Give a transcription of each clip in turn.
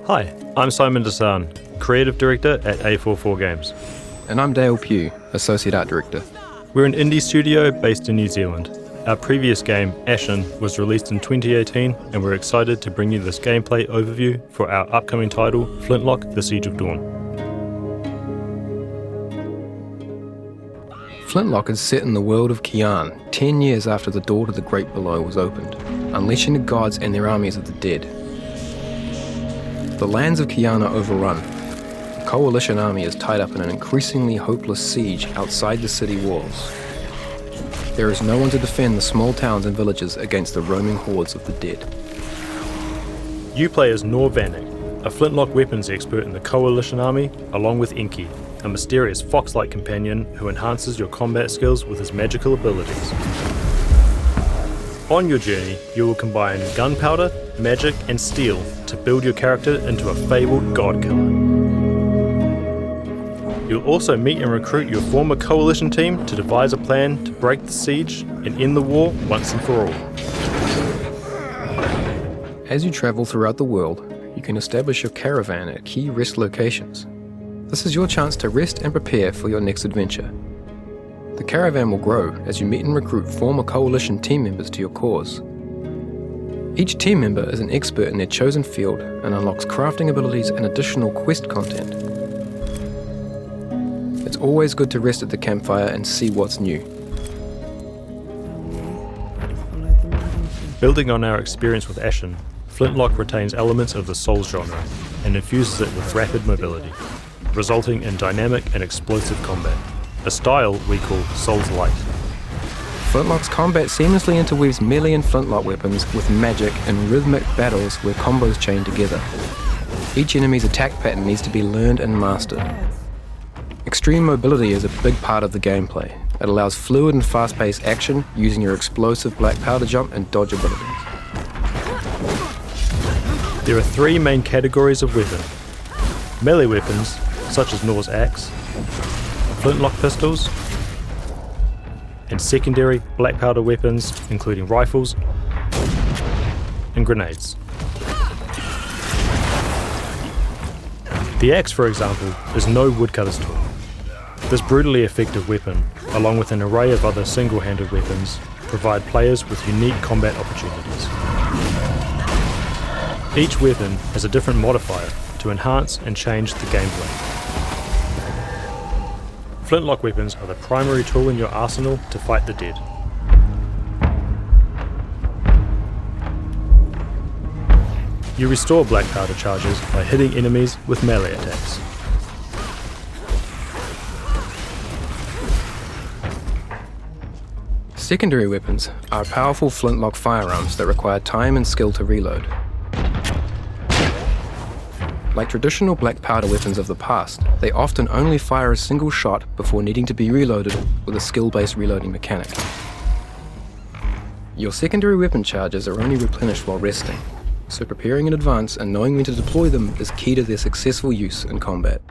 Hi, I'm Simon Desan, Creative Director at A44 Games. And I'm Dale Pugh, Associate Art Director. We're an indie studio based in New Zealand. Our previous game, Ashen, was released in 2018, and we're excited to bring you this gameplay overview for our upcoming title, Flintlock, The Siege of Dawn. Flintlock is set in the world of Kian, 10 years after the door to the Great Below was opened, unleashing the gods and their armies of the dead. The lands of Kian are overrun. The Coalition army is tied up in an increasingly hopeless siege outside the city walls. There is no one to defend the small towns and villages against the roaming hordes of the dead. You play as Nor Vanek, a flintlock weapons expert in the Coalition army, along with Inky, a mysterious fox-like companion who enhances your combat skills with his magical abilities. On your journey, you will combine gunpowder, magic, and steel to build your character into a fabled god killer. You'll also meet and recruit your former Coalition team to devise a plan to break the siege and end the war once and for all. As you travel throughout the world, you can establish your caravan at key rest locations. This is your chance to rest and prepare for your next adventure. The caravan will grow as you meet and recruit former Coalition team members to your cause. Each team member is an expert in their chosen field and unlocks crafting abilities and additional quest content. It's always good to rest at the campfire and see what's new. Building on our experience with Ashen, Flintlock retains elements of the Souls genre and infuses it with rapid mobility, resulting in dynamic and explosive combat, a style we call Souls Light. Flintlock's combat seamlessly interweaves melee and flintlock weapons with magic and rhythmic battles where combos chain together. Each enemy's attack pattern needs to be learned and mastered. Extreme mobility is a big part of the gameplay. It allows fluid and fast-paced action using your explosive black powder jump and dodge abilities. There are three main categories of weapon. Melee weapons, such as Nor's axe, flintlock pistols, and secondary black powder weapons including rifles and grenades. The axe, for example, is no woodcutter's tool. This brutally effective weapon, along with an array of other single-handed weapons, provide players with unique combat opportunities. Each weapon has a different modifier to enhance and change the gameplay. Flintlock weapons are the primary tool in your arsenal to fight the dead. You restore black powder charges by hitting enemies with melee attacks. Secondary weapons are powerful flintlock firearms that require time and skill to reload. Like traditional black powder weapons of the past, they often only fire a single shot before needing to be reloaded with a skill-based reloading mechanic. Your secondary weapon charges are only replenished while resting, so preparing in advance and knowing when to deploy them is key to their successful use in combat.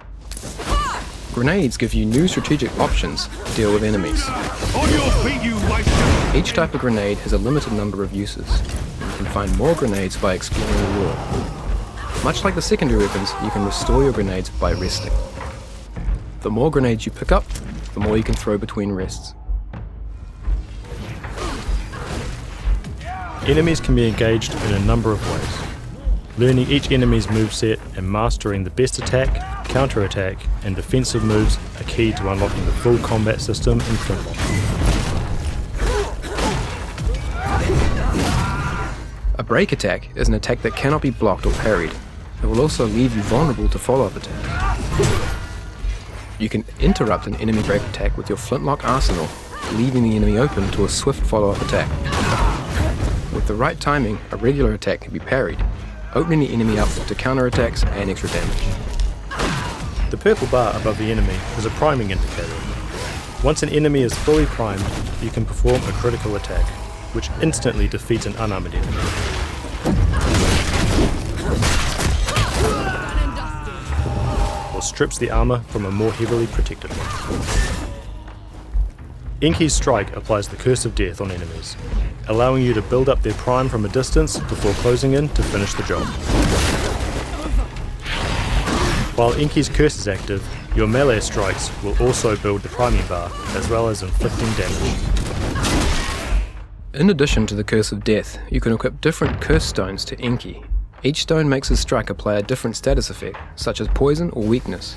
Grenades give you new strategic options to deal with enemies. On your feet, you waster! Each type of grenade has a limited number of uses. You can find more grenades by exploring the world. Much like the secondary weapons, you can restore your grenades by resting. The more grenades you pick up, the more you can throw between rests. Enemies can be engaged in a number of ways. Learning each enemy's moveset and mastering the best attack, counter-attack, and defensive moves are key to unlocking the full combat system in Flintlock. A break attack is an attack that cannot be blocked or parried. It will also leave you vulnerable to follow-up attacks. You can interrupt an enemy break attack with your flintlock arsenal, leaving the enemy open to a swift follow-up attack. With the right timing, a regular attack can be parried, opening the enemy up to counterattacks and extra damage. The purple bar above the enemy is a priming indicator. Once an enemy is fully primed, you can perform a critical attack, which instantly defeats an unarmored enemy. Or strips the armor from a more heavily protected one. Inky's strike applies the Curse of Death on enemies, allowing you to build up their prime from a distance before closing in to finish the job. While Inky's curse is active, your melee strikes will also build the priming bar, as well as inflicting damage. In addition to the Curse of Death, you can equip different curse stones to Inky. Each stone makes his striker play a different status effect, such as poison or weakness.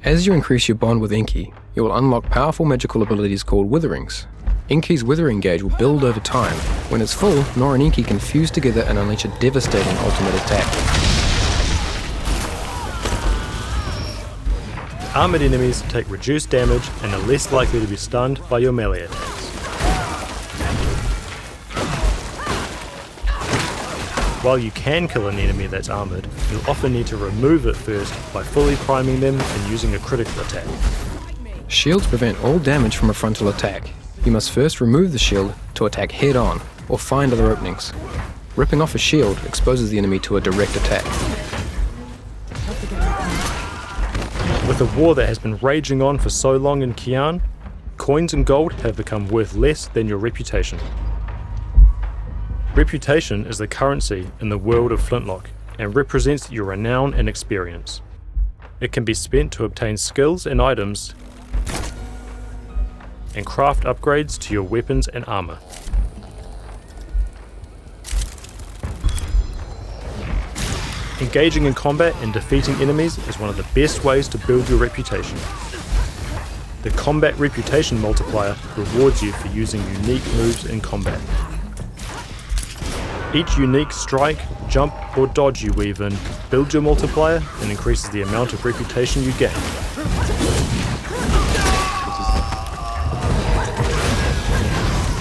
As you increase your bond with Inky, you will unlock powerful magical abilities called Witherings. Inky's Withering gauge will build over time. When it's full, Nor and Inky can fuse together and unleash a devastating ultimate attack. Armoured enemies take reduced damage and are less likely to be stunned by your melee attacks. While you can kill an enemy that's armoured, you'll often need to remove it first by fully priming them and using a critical attack. Shields prevent all damage from a frontal attack. You must first remove the shield to attack head-on, or find other openings. Ripping off a shield exposes the enemy to a direct attack. With a war that has been raging on for so long in Kian, coins and gold have become worth less than your reputation. Reputation is the currency in the world of Flintlock and represents your renown and experience. It can be spent to obtain skills and items and craft upgrades to your weapons and armor. Engaging in combat and defeating enemies is one of the best ways to build your reputation. The combat reputation multiplier rewards you for using unique moves in combat. Each unique strike, jump or dodge you weave in builds your multiplier and increases the amount of reputation you gain.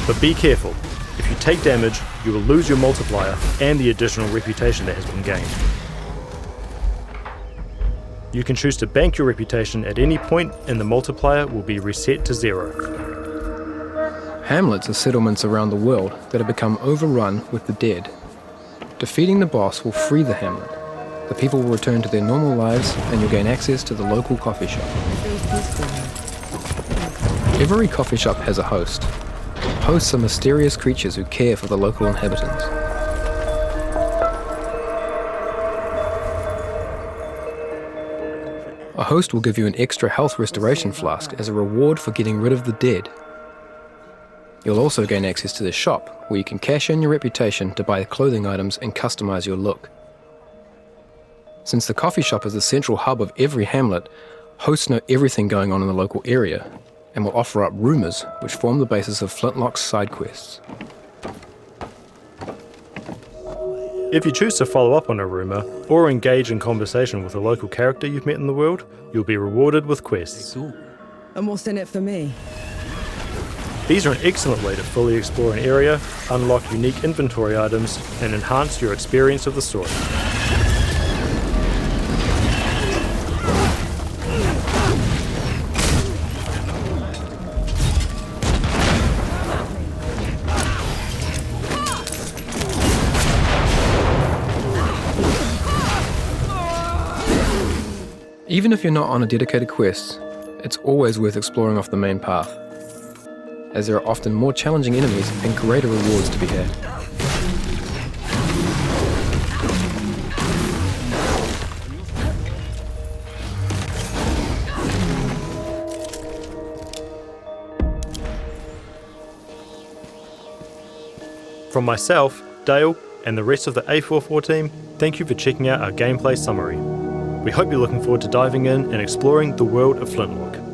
But be careful, if you take damage, you will lose your multiplier and the additional reputation that has been gained. You can choose to bank your reputation at any point and the multiplier will be reset to 0. Hamlets are settlements around the world that have become overrun with the dead. Defeating the boss will free the hamlet. The people will return to their normal lives and you'll gain access to the local coffee shop. Every coffee shop has a host. Hosts are mysterious creatures who care for the local inhabitants. A host will give you an extra health restoration flask as a reward for getting rid of the dead. You'll also gain access to the shop, where you can cash in your reputation to buy clothing items and customize your look. Since the coffee shop is the central hub of every hamlet, hosts know everything going on in the local area, and will offer up rumours which form the basis of Flintlock's side quests. If you choose to follow up on a rumour, or engage in conversation with a local character you've met in the world, you'll be rewarded with quests. And what's in it for me? These are an excellent way to fully explore an area, unlock unique inventory items, and enhance your experience of the story. Even if you're not on a dedicated quest, it's always worth exploring off the main path, as there are often more challenging enemies and greater rewards to be had. From myself, Dale, and the rest of the A44 team, thank you for checking out our gameplay summary. We hope you're looking forward to diving in and exploring the world of Flintlock.